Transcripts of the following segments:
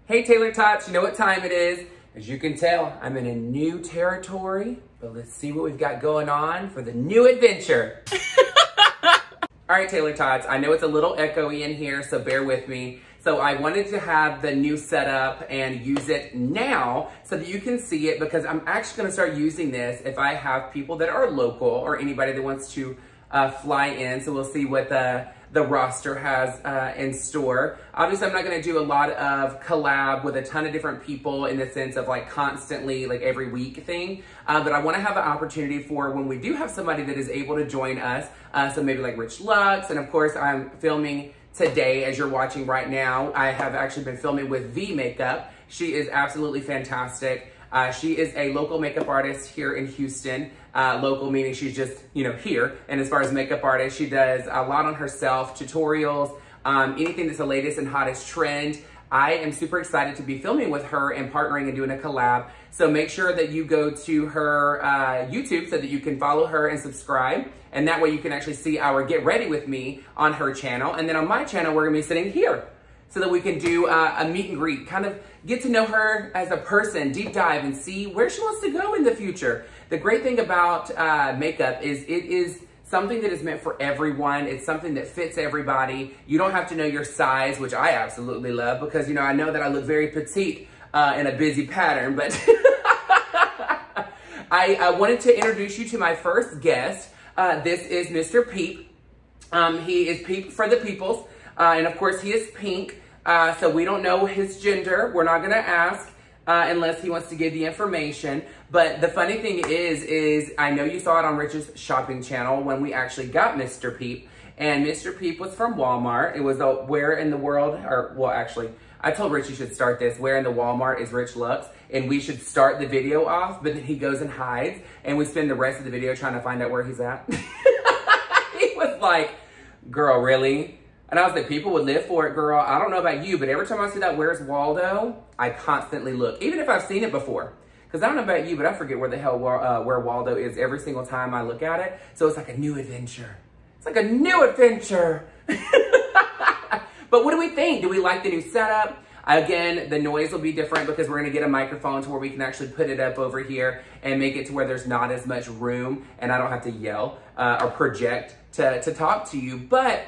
Hey Taylor-tots, you know what time it is. As you can tell, I'm in a new territory, but let's see what we've got going on for the new adventure. All right, Taylor-tots, I know it's a little echoey in here, so bear with me. So I wanted to have the new setup and use it now so that you can see it, because I'm actually gonna start using this if I have people that are local or anybody that wants to fly in. So we'll see what the roster has in store. Obviously, I'm not gonna do a lot of collab with a ton of different people in the sense of like constantly, like every week thing. But I wanna have an opportunity for when we do have somebody that is able to join us. So maybe like Rich Lux, and of course I'm filming today, as you're watching right now. I have actually been filming with VeMakeup. She is absolutely fantastic. She is a local makeup artist here in Houston. Local meaning she's just, you know, here. And as far as makeup artist, she does a lot on herself, tutorials, anything that's the latest and hottest trend. I am super excited to be filming with her and partnering and doing a collab. So make sure that you go to her YouTube so that you can follow her and subscribe. And that way you can actually see our Get Ready With Me on her channel. And then on my channel, we're gonna be sitting here so that we can do a meet and greet, kind of get to know her as a person, deep dive, and see where she wants to go in the future. The great thing about makeup is it is something that is meant for everyone. It's something that fits everybody. You don't have to know your size, which I absolutely love, because, you know, I know that I look very petite in a busy pattern, but I wanted to introduce you to my first guest. This is Mr. Peep. He is Peep for the peoples. And of course he is pink. So we don't know his gender. We're not gonna ask unless he wants to give the information. But the funny thing is I know you saw it on Rich's shopping channel when we actually got Mr. Peep. And Mr. Peep was from Walmart. It was a where in the world, or well, actually, I told Rich you should start this. Where in the Walmart is Rich Lux? And we should start the video off, but then he goes and hides. And we spend the rest of the video trying to find out where he's at. He was like, girl, really? And I was like, people would live for it, girl. I don't know about you, but every time I see that Where's Waldo, I constantly look, even if I've seen it before. Because I don't know about you, but I forget where the hell where Waldo is every single time I look at it. So it's like a new adventure. It's like a new adventure. But what do we think? Do we like the new setup? Again, the noise will be different because we're gonna get a microphone to where we can actually put it up over here and make it to where there's not as much room and I don't have to yell or project to talk to you. But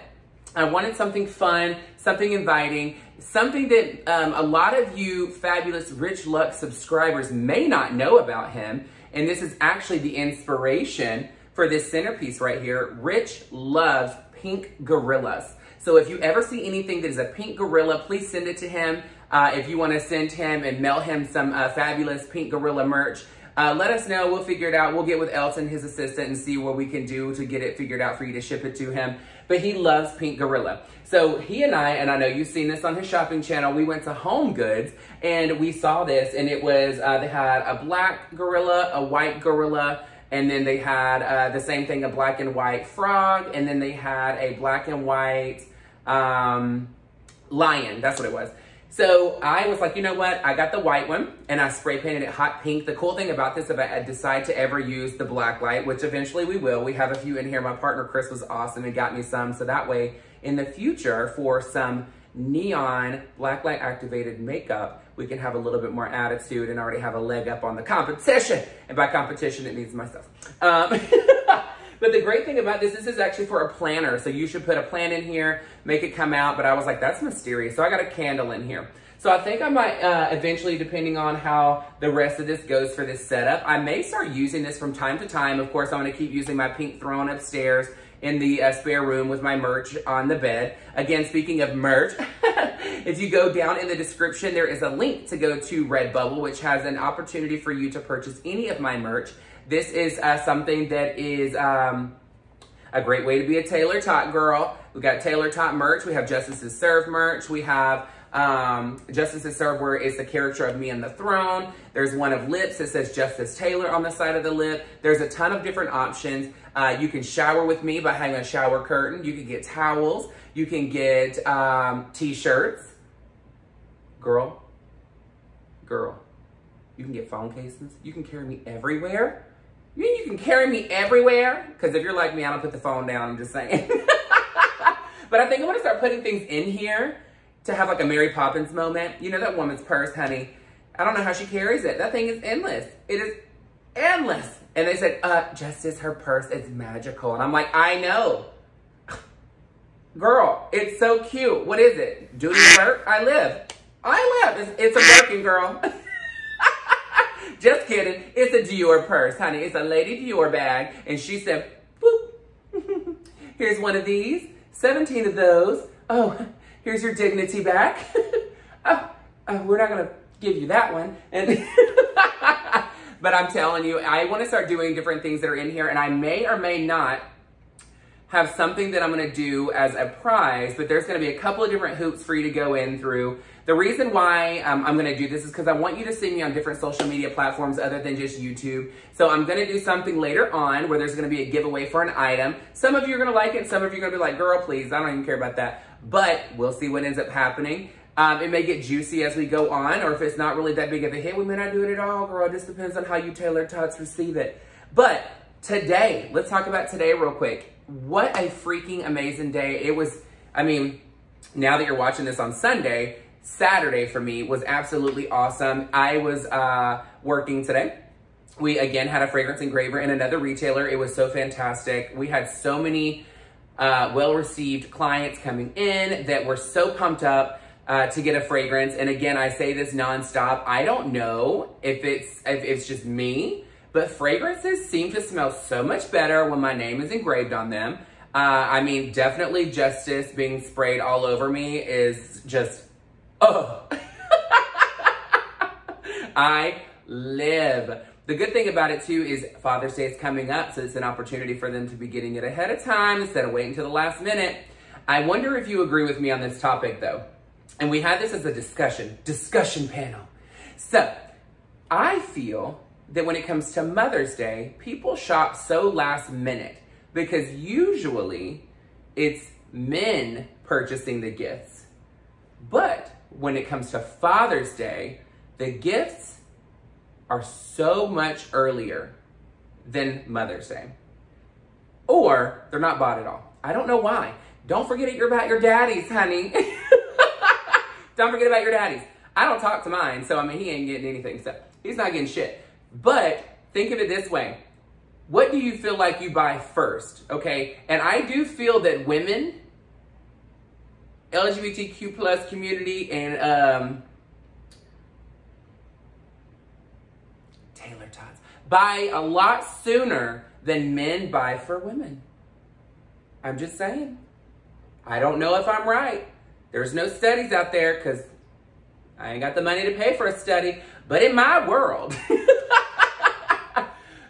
I wanted something fun, something inviting, something that a lot of you fabulous Rich Lux subscribers may not know about him. And this is actually the inspiration for this centerpiece right here. Rich loves pink gorillas. So if you ever see anything that is a pink gorilla, please send it to him. If you want to send him and mail him some fabulous pink gorilla merch, let us know. We'll figure it out. We'll get with Elton, his assistant, and see what we can do to get it figured out for you to ship it to him. But he loves pink gorilla. So he and I know you've seen this on his shopping channel, we went to Home Goods and we saw this, and it was, they had a black gorilla, a white gorilla, and then they had the same thing, a black and white frog, and then they had a black and white lion. That's what it was. So I was like, you know what? I got the white one and I spray painted it hot pink. The cool thing about this, if I decide to ever use the black light, which eventually we will, we have a few in here. My partner Chris was awesome and got me some. So that way in the future for some neon black light activated makeup, we can have a little bit more attitude and already have a leg up on the competition. And by competition, it means myself. But the great thing about this is actually for a planner. So you should put a plan in here, make it come out. But I was like, that's mysterious. So I got a candle in here. So I think I might eventually, depending on how the rest of this goes for this setup, I may start using this from time to time. Of course, I'm gonna keep using my pink throne upstairs in the spare room with my merch on the bed. Again, speaking of merch, if you go down in the description, there is a link to go to Redbubble, which has an opportunity for you to purchase any of my merch. This is something that is a great way to be a Taylor-tot girl. We got Taylor-tot merch. We have Justice is Served merch. We have Justice is Served where it's the character of me on the throne. There's one of lips that says Justice Taylor on the side of the lip. There's a ton of different options. You can shower with me by hanging a shower curtain. You can get towels. You can get t-shirts. Girl. You can get phone cases. You can carry me everywhere. You mean you can carry me everywhere? Because if you're like me, I don't put the phone down, I'm just saying. But I think I'm gonna start putting things in here to have like a Mary Poppins moment. You know that woman's purse, honey. I don't know how she carries it. That thing is endless. It is endless. And they said, Justice, her purse is magical. And I'm like, I know. Girl, it's so cute. What is it? Duty and work? I live. It's a working girl. Just kidding. It's a Dior purse, honey. It's a Lady Dior bag. And she said, boop. Here's one of these. 17 of those. Oh, here's your dignity back. We're not going to give you that one. And but I'm telling you, I want to start doing different things that are in here. And I may or may not have something that I'm going to do as a prize, but there's going to be a couple of different hoops for you to go in through. The reason why I'm going to do this is because I want you to see me on different social media platforms other than just YouTube. So I'm going to do something later on where there's going to be a giveaway for an item. Some of you are going to like it. Some of you are going to be like, girl, please, I don't even care about that. But we'll see what ends up happening. It may get juicy as we go on, or if it's not really that big of a hit, we may not do it at all, girl. It just depends on how you Taylor-tots receive it. But today, let's talk about today real quick. What a freaking amazing day. It was, I mean, now that you're watching this on Sunday, Saturday for me was absolutely awesome. I was working today. We again had a fragrance engraver in another retailer. It was so fantastic. We had so many well-received clients coming in that were so pumped up to get a fragrance. And again, I say this nonstop. I don't know if it's just me, but fragrances seem to smell so much better when my name is engraved on them. I mean, definitely Justice being sprayed all over me is just, oh. I live. The good thing about it too is Father's Day is coming up, so it's an opportunity for them to be getting it ahead of time instead of waiting till the last minute. I wonder if you agree with me on this topic though. And we had this as a discussion panel. So I feel that when it comes to Mother's Day, people shop so last minute because usually it's men purchasing the gifts. But when it comes to Father's Day, the gifts are so much earlier than Mother's Day. Or they're not bought at all. I don't know why. Don't forget about your daddies, honey. Don't forget about your daddies. I don't talk to mine, so I mean, he ain't getting anything, so he's not getting shit. But think of it this way. What do you feel like you buy first, okay? And I do feel that women, LGBTQ plus community, and Taylor-tots buy a lot sooner than men buy for women. I'm just saying. I don't know if I'm right. There's no studies out there because I ain't got the money to pay for a study. But in my world,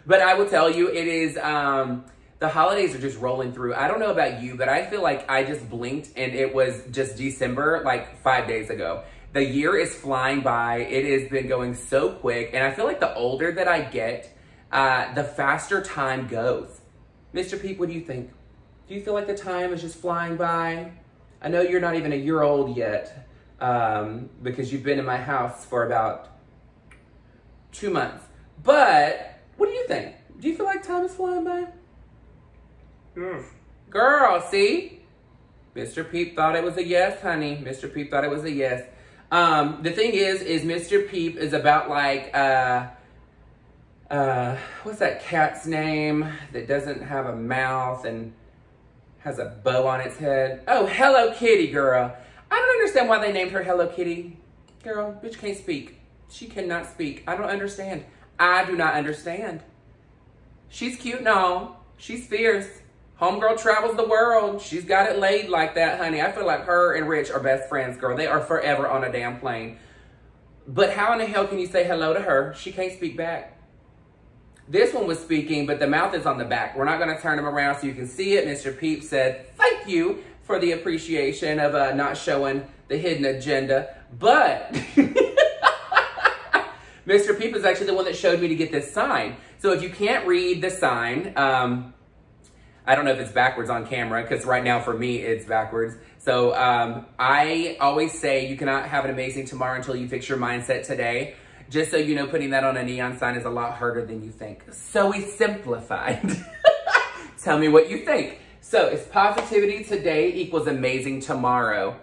but I will tell you, it is, the holidays are just rolling through. I don't know about you, but I feel like I just blinked and it was just December, like 5 days ago. The year is flying by. It has been going so quick. And I feel like the older that I get, the faster time goes. Mr. Peep, what do you think? Do you feel like the time is just flying by? I know you're not even a year old yet because you've been in my house for about 2 months. But what do you think? Do you feel like time is flying by? Girl, see? Mr. Peep thought it was a yes, honey. Mr. Peep thought it was a yes. The thing is Mr. Peep is about like, what's that cat's name that doesn't have a mouth and has a bow on its head? Oh, Hello Kitty, girl. I don't understand why they named her Hello Kitty. Girl, bitch can't speak. She cannot speak. I don't understand. I do not understand. She's cute and all. She's fierce. Homegirl travels the world. She's got it laid like that, honey. I feel like her and Rich are best friends, girl. They are forever on a damn plane. But how in the hell can you say hello to her? She can't speak back. This one was speaking, but the mouth is on the back. We're not going to turn him around so you can see it. Mr. Peep said, thank you for the appreciation of not showing the hidden agenda. But Mr. Peep is actually the one that showed me to get this sign. So if you can't read the sign, I don't know if it's backwards on camera because right now for me it's backwards. So I always say you cannot have an amazing tomorrow until you fix your mindset today. Just so you know, putting that on a neon sign is a lot harder than you think. So we simplified. Tell me what you think. So it's positivity today equals amazing tomorrow.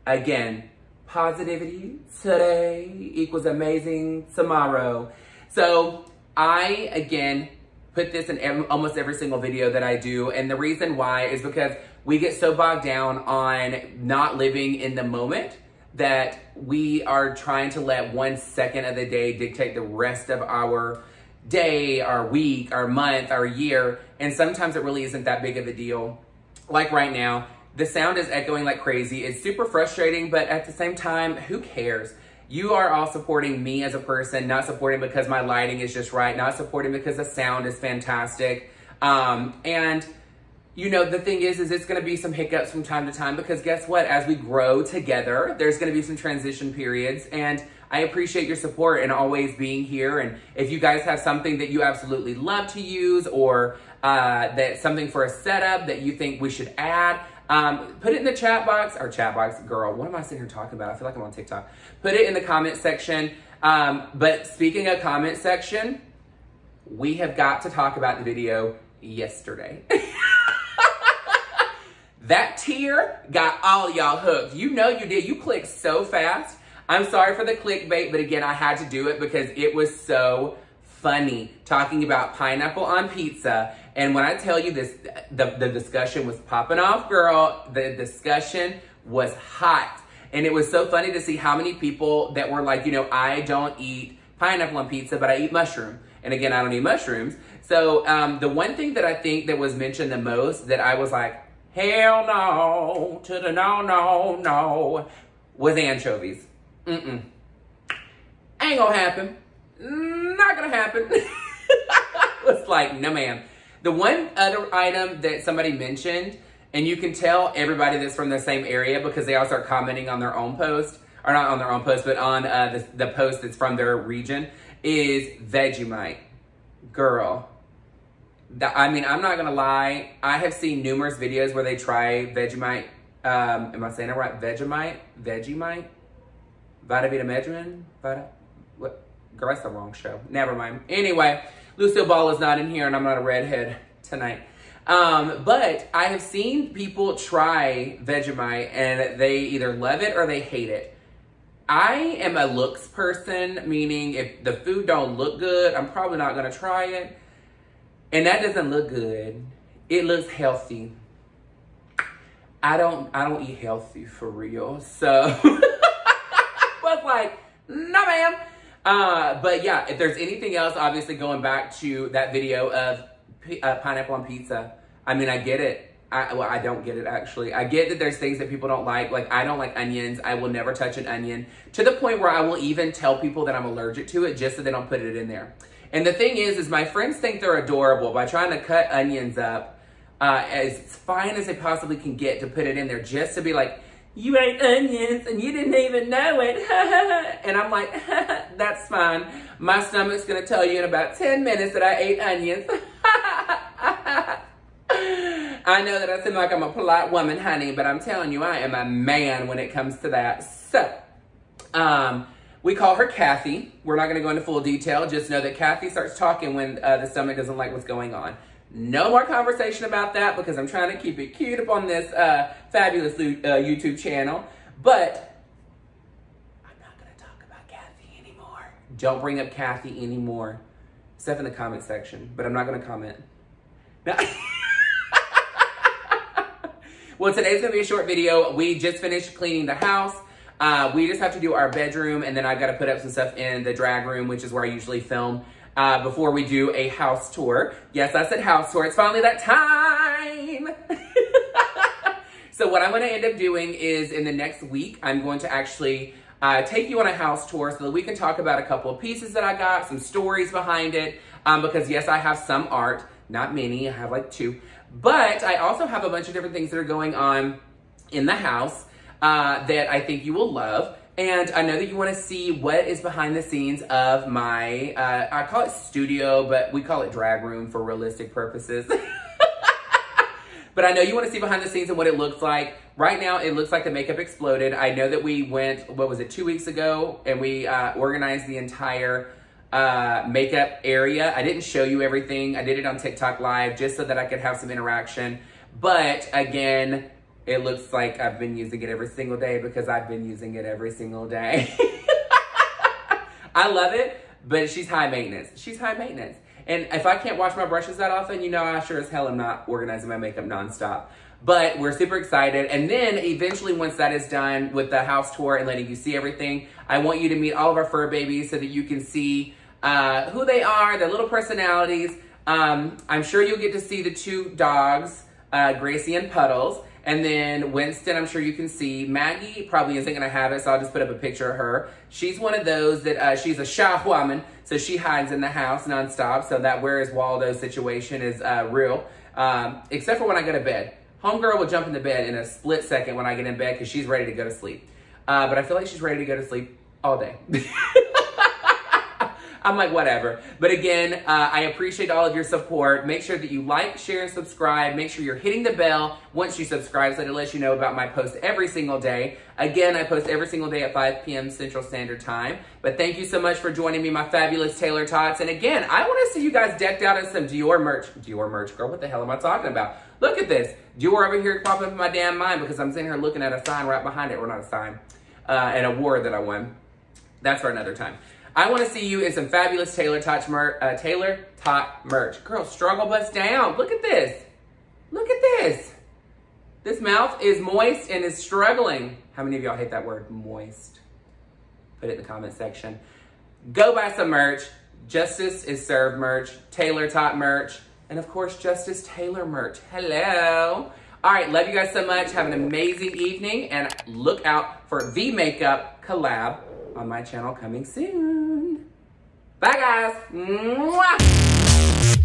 Again, positivity today equals amazing tomorrow. So I, again, put this in almost every single video that I do. And the reason why is because we get so bogged down on not living in the moment that we are trying to let 1 second of the day dictate the rest of our day, our week, our month, our year. And sometimes it really isn't that big of a deal. Like right now, the sound is echoing like crazy. It's super frustrating, but at the same time, who cares? You are all supporting me as a person, not supporting because my lighting is just right, not supporting because the sound is fantastic. And you know, the thing is it's gonna be some hiccups from time to time because guess what? As we grow together, there's gonna be some transition periods, and I appreciate your support and always being here. And if you guys have something that you absolutely love to use, or that something for a setup that you think we should add, put it in the chat box, girl, what am I sitting here talking about? I feel like I'm on TikTok. Put it in the comment section. But speaking of comment section, we have got to talk about the video yesterday. That tear got all y'all hooked. You know you did. You clicked so fast. I'm sorry for the clickbait, but again, I had to do it because it was so funny talking about pineapple on pizza. And when I tell you this, the discussion was popping off, girl. The discussion was hot. And it was so funny to see how many people that were like, you know, I don't eat pineapple on pizza, but I eat mushroom. And again, I don't eat mushrooms. So the one thing that I think that was mentioned the most that I was like, hell no, to the no, no, no, was anchovies. Ain't gonna happen. Not gonna happen. It's like, no ma'am. The one other item that somebody mentioned, and you can tell everybody that's from the same area because they all start commenting on their own post, or not on their own post, but on the post that's from their region, is Vegemite. Girl. I mean, I'm not gonna lie. I have seen numerous videos where they try Vegemite. Am I saying it right? Vegemite? Vita Vita Medrin? What? Girl, that's the wrong show. Never mind. Anyway, Lucille Ball is not in here and I'm not a redhead tonight. But I have seen people try Vegemite and they either love it or they hate it. I am a looks person, meaning if the food don't look good, I'm probably not gonna try it. And that doesn't look good. It looks healthy. I don't eat healthy for real. So was like, no ma'am. But yeah, if there's anything else, obviously going back to that video of pineapple on pizza, I mean, I get it. Well, I don't get it actually. I get that there's things that people don't like. Like I don't like onions. I will never touch an onion to the point where I will even tell people that I'm allergic to it just so they don't put it in there. And the thing is my friends think they're adorable by trying to cut onions up as fine as they possibly can get to put it in there just to be like, you ate onions and you didn't even know it. And I'm like, that's fine. My stomach's gonna tell you in about 10 minutes that I ate onions. I know that I seem like I'm a polite woman, honey, but I'm telling you, I am a man when it comes to that. So, we call her Kathy. We're not gonna go into full detail. Just know that Kathy starts talking when the stomach doesn't like what's going on. No more conversation about that because I'm trying to keep it cute up on this fabulous YouTube channel. But I'm not gonna talk about Kathy anymore. Don't bring up Kathy anymore, except in the comment section, but I'm not gonna comment. No. Well, today's gonna be a short video. We just finished cleaning the house. We just have to do our bedroom, and then I've got to put up some stuff in the drag room, which is where I usually film before we do a house tour. Yes, I said house tour. It's finally that time. So what I'm going to end up doing is in the next week, I'm going to actually take you on a house tour so that we can talk about a couple of pieces that I got, some stories behind it, because yes, I have some art, not many, I have like 2, but I also have a bunch of different things that are going on in the house that I think you will love. And I know that you want to see what is behind the scenes of my, I call it studio, but we call it drag room for realistic purposes. But I know you want to see behind the scenes and what it looks like. Right now, it looks like the makeup exploded. I know that we went, what was it, 2 weeks ago, and we organized the entire makeup area. I didn't show you everything. I did it on TikTok Live just so that I could have some interaction. But again, it looks like I've been using it every single day because I've been using it every single day. I love it, but she's high maintenance. She's high maintenance. And if I can't wash my brushes that often, you know I sure as hell am not organizing my makeup nonstop. But we're super excited. And then eventually once that is done with the house tour and letting you see everything, I want you to meet all of our fur babies so that you can see who they are, their little personalities. I'm sure you'll get to see the 2 dogs, Gracie and Puddles. And then Winston, I'm sure you can see. Maggie probably isn't gonna have it, so I'll just put up a picture of her. She's one of those that, she's a shy woman, so she hides in the house nonstop, so that where is Waldo situation is real, except for when I go to bed. Homegirl will jump in the bed in a split second when I get in bed because she's ready to go to sleep. But I feel like she's ready to go to sleep all day. I'm like, whatever. But again, I appreciate all of your support. Make sure that you like, share, and subscribe. Make sure you're hitting the bell once you subscribe so that it lets you know about my posts every single day. Again, I post every single day at 5 p.m. Central Standard Time. But thank you so much for joining me, my fabulous Taylor-tots. And again, I want to see you guys decked out in some Dior merch. Dior merch, girl, what the hell am I talking about? Look at this. Dior over here popping up in my damn mind because I'm sitting here looking at a sign right behind it. Or not a sign, an award that I won. That's for another time. I want to see you in some fabulous Taylor-tot merch. Girl, struggle bust down. Look at this. Look at this. This mouth is moist and is struggling. How many of y'all hate that word, moist? Put it in the comment section. Go buy some merch. Justice is Served merch, Taylor-tot merch, and of course, Justice Taylor merch. Hello. All right, love you guys so much. Have an amazing evening, and look out for VeMakeup collab on my channel coming soon. Bye, guys. Mwah!